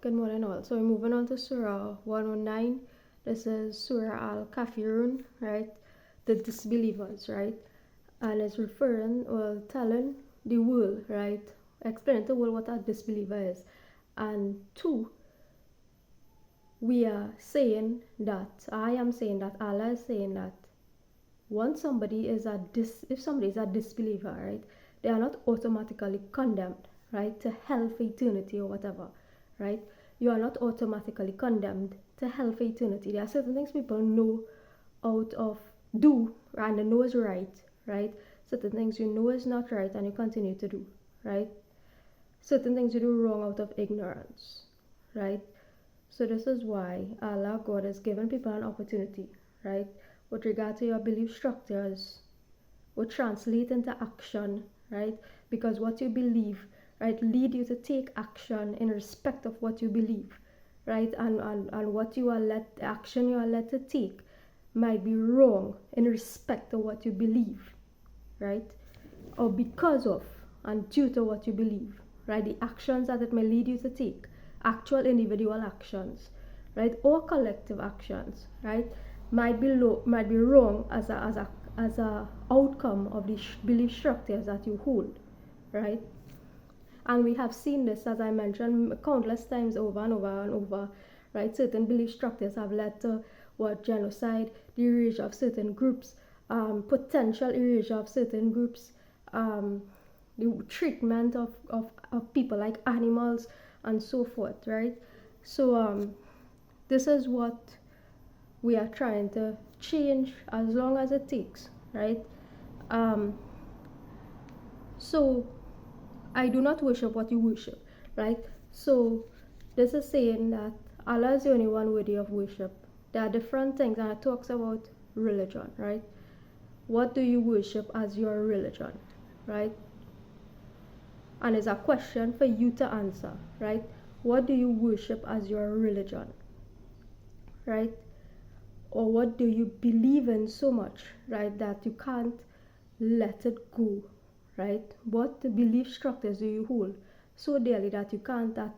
Good morning all. So we're moving on to Surah 109. This is Surah al-Kafirun, right? The disbelievers, right? And it's referring or telling the world, right? Explaining to the world what a disbeliever is. And two, we are saying that, I am saying that, Allah is saying that once somebody is if somebody is a disbeliever, right? They are not automatically condemned, right? To hell for eternity or whatever, right? You are not automatically condemned to hell for eternity. There are certain things people know out of do and they know is right, right? Certain things you know is not right and you continue to do, right? Certain things you do wrong out of ignorance, right? So this is why Allah, God, has given people an opportunity, right? With regard to your belief structures, will translate into action, right? Because what you believe, right, lead you to take action in respect of what you believe, right? And what you are the action you are led to take might be wrong in respect of what you believe, right? Or because of and due to what you believe, right? The actions that it may lead you to take, actual individual actions, right? Or collective actions, right? Might be wrong as a outcome of the belief structures that you hold, right? And we have seen this, as I mentioned, countless times over and over and over, right? Certain belief structures have led to what genocide, the erasure of certain groups, potential erasure of certain groups, the treatment of people like animals, and so forth, right? So this is what we are trying to change as long as it takes, right? Um, so I do not worship what you worship, right? So this is saying that Allah is the only one worthy of worship. There are different things, and it talks about religion, right? What do you worship as your religion, right? And it's a question for you to answer, right? What do you worship as your religion, right? Or what do you believe in so much, right, that you can't let it go, right? What belief structures do you hold so dearly that you can't, that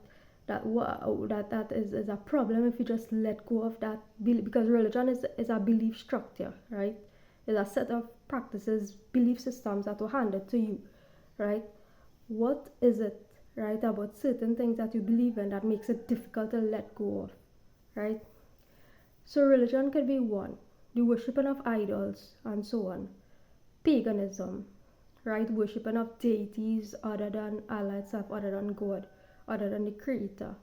is a problem if you just let go of that belief? Because religion is a belief structure, right? It's a set of practices, belief systems that were handed to you, right? What is it, right, about certain things that you believe in that makes it difficult to let go of, right? So religion could be one, the worshipping of idols and so on. Paganism, right, worshipping of deities other than Allah itself, other than God, other than the Creator,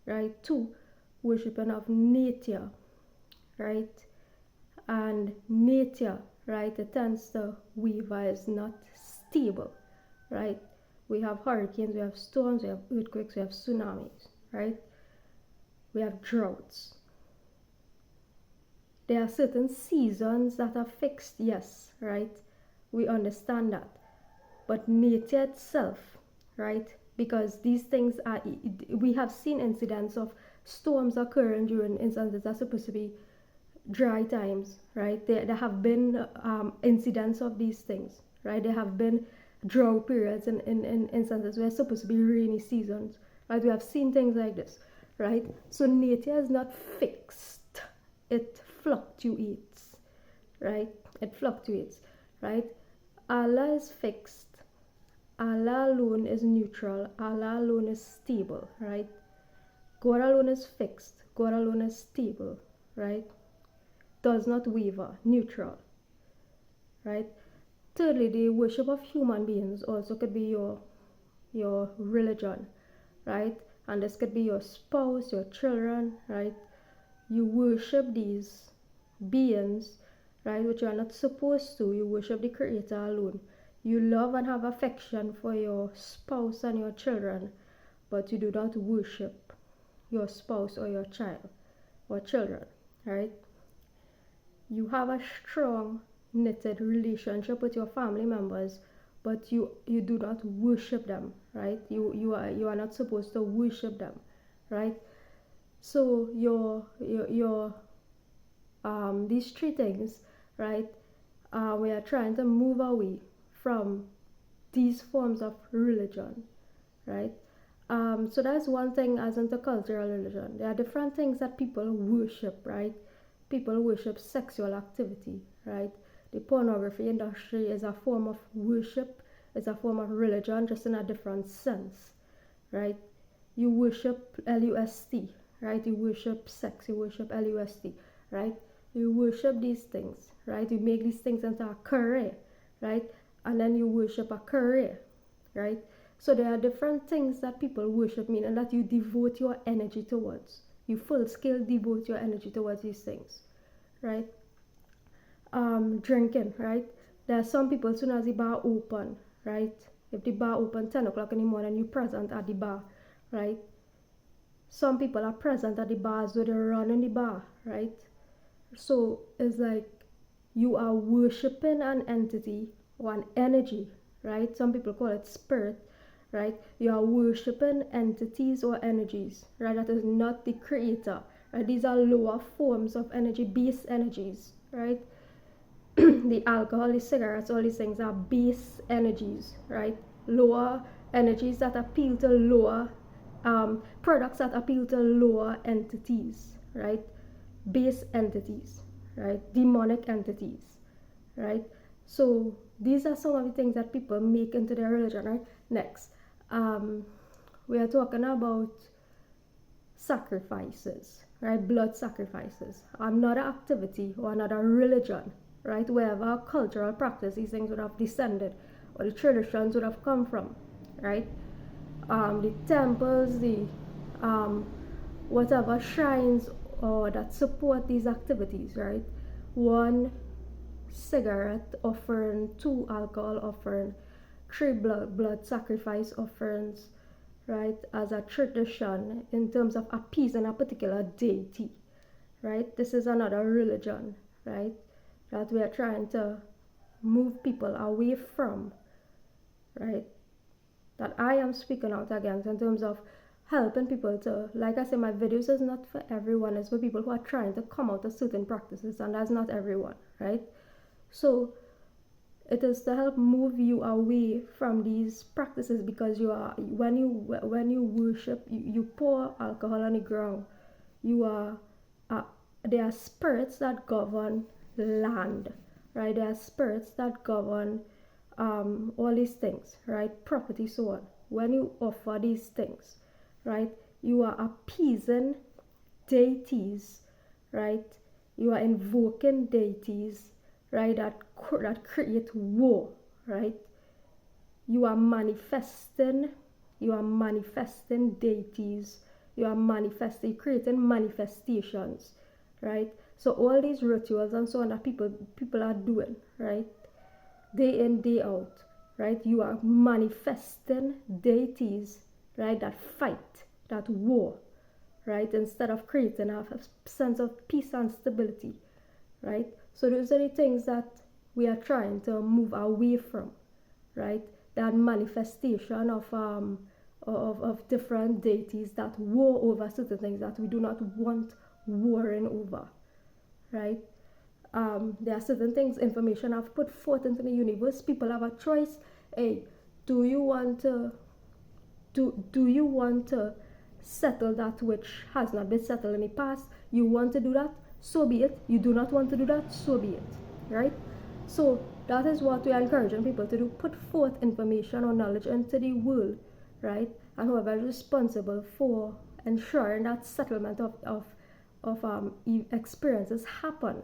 right? Two, worshipping of nature, right? And nature, right, it tends to waver, is not stable, right? We have hurricanes, we have storms, we have earthquakes, we have tsunamis, right? We have droughts. There are certain seasons that are fixed, yes, right? We understand that. But nature itself, right? Because these things are, we have seen incidents of storms occurring during instances that are supposed to be dry times, right? There have been incidents of these things, right? There have been drought periods in instances where it's supposed to be rainy seasons, right? We have seen things like this, right? So nature is not fixed, it fluctuates, right? It fluctuates, right? Allah is fixed. Allah alone is neutral. Allah alone is stable, right? God alone is fixed. God alone is stable, right? Does not waver, neutral, right? Thirdly, the worship of human beings also could be your religion, right? And this could be your spouse, your children, right? You worship these beings, right, which you are not supposed to. You worship the Creator alone. You love and have affection for your spouse and your children, but you do not worship your spouse or your child or children, right? You have a strong knitted relationship with your family members, but you do not worship them, right? You are not supposed to worship them, right? So your these three things, right? We are trying to move away from these forms of religion, right? So that's one thing as intercultural religion. There are different things that people worship, right? People worship sexual activity, right? The pornography industry is a form of worship, it's a form of religion, just in a different sense, right? You worship LUST, right? You worship sex, you worship LUST, right? You worship these things, right? You make these things into a career, right? And then you worship a career, right? So there are different things that people worship, meaning that you devote your energy towards. You full scale devote your energy towards these things, right? Drinking, right? There are some people, as soon as the bar open, right? If the bar open 10 o'clock in the morning, you present at the bar, right? Some people are present at the bars, so they run in the bar, right? So it's like you are worshiping an entity or an energy, right? Some people call it spirit, right? You are worshiping entities or energies, right? That is not the creator, right? These are lower forms of energy, base energies, right? The alcohol, the cigarettes, all these things are base energies, right? Lower energies that appeal to lower products that appeal to lower entities, right? Base entities, right? Demonic entities, right? So these are some of the things that people make into their religion, right? Next, we are talking about sacrifices, right? Blood sacrifices, another activity or another religion, right? Wherever cultural practice these things would have descended or the traditions would have come from, right? The temples, the whatever shrines or that support these activities, right? One cigarette offering, two alcohol offering, three blood sacrifice offerings, right? As a tradition in terms of appeasing a particular deity, right? This is another religion, right? That we are trying to move people away from, right? That I am speaking out against in terms of helping people to, like I said, my videos is not for everyone, it's for people who are trying to come out of certain practices, and that's not everyone, right? So it is to help move you away from these practices, because you are, when you worship, you pour alcohol on the ground, you are there are spirits that govern land, right? There are spirits that govern all these things, right? Property, so on. When you offer these things, right, you are appeasing deities, right? You are invoking deities, right, that create war, right? You are manifesting deities, you are creating manifestations, right? So all these rituals and so on that people are doing, right, day in, day out, right? You are manifesting deities, right, that fight, that war, right? Instead of creating a sense of peace and stability, right? So those are the things that we are trying to move away from, right? That manifestation of different deities that war over certain things that we do not want warring over, right? There are certain things, information I've put forth into the universe. People have a choice. Hey, do you want to settle that which has not been settled in the past? You want to do that, so be it. You do not want to do that, so be it, right? So that is what we are encouraging people to do. Put forth information or knowledge into the world, right? And whoever is responsible for ensuring that settlement of experiences happen,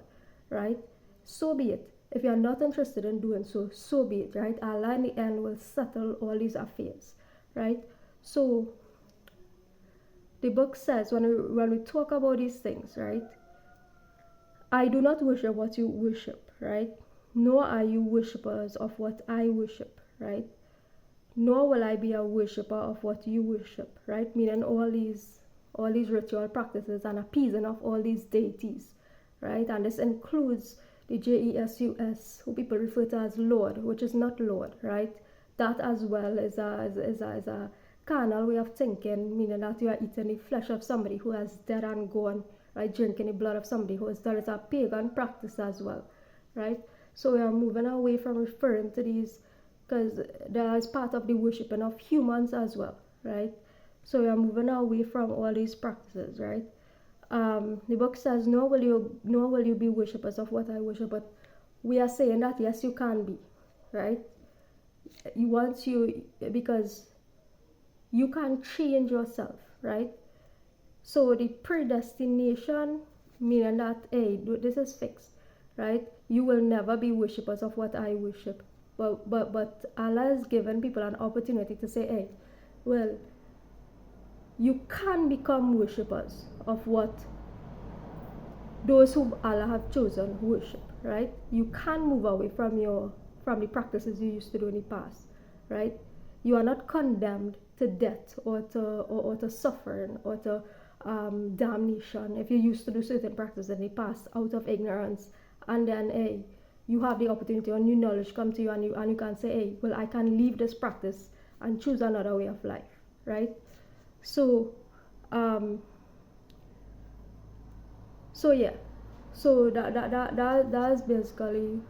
right? So be it. If you are not interested in doing so, so be it, right? Allah in the end will settle all these affairs, right? So the book says, when we talk about these things, right, I do not worship what you worship, right? Nor are you worshippers of what I worship, right? Nor will I be a worshipper of what you worship, right? Meaning all these ritual practices and appeasing of all these deities, right? And this includes the Jesus, who people refer to as Lord, which is not Lord, right? That as well is a carnal way of thinking, meaning that you are eating the flesh of somebody who has dead and gone, right? Drinking the blood of somebody who is dead. It's a pagan practice as well, right? So we are moving away from referring to these, because there is part of the worshipping of humans as well, right? So we are moving away from all these practices, right? The book says, nor will you be worshippers of what I worship, but we are saying that yes, you can be, right? You want you because you can change yourself, right? So the predestination, meaning that hey, this is fixed, right? You will never be worshippers of what I worship, but Allah has given people an opportunity to say, hey, well, you can become worshippers of what those whom Allah have chosen worship, right? You can move away from the practices you used to do in the past, right? You are not condemned to death or to suffering or to damnation if you used to do certain practices in the past out of ignorance, and then hey, you have the opportunity or new knowledge come to you, and you can say, hey, well, I can leave this practice and choose another way of life, right? So um so yeah, so that's basically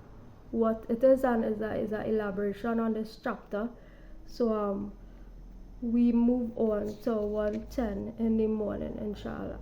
what it is, and is a elaboration on this chapter. So we move on to 1:10 in the morning, inshallah.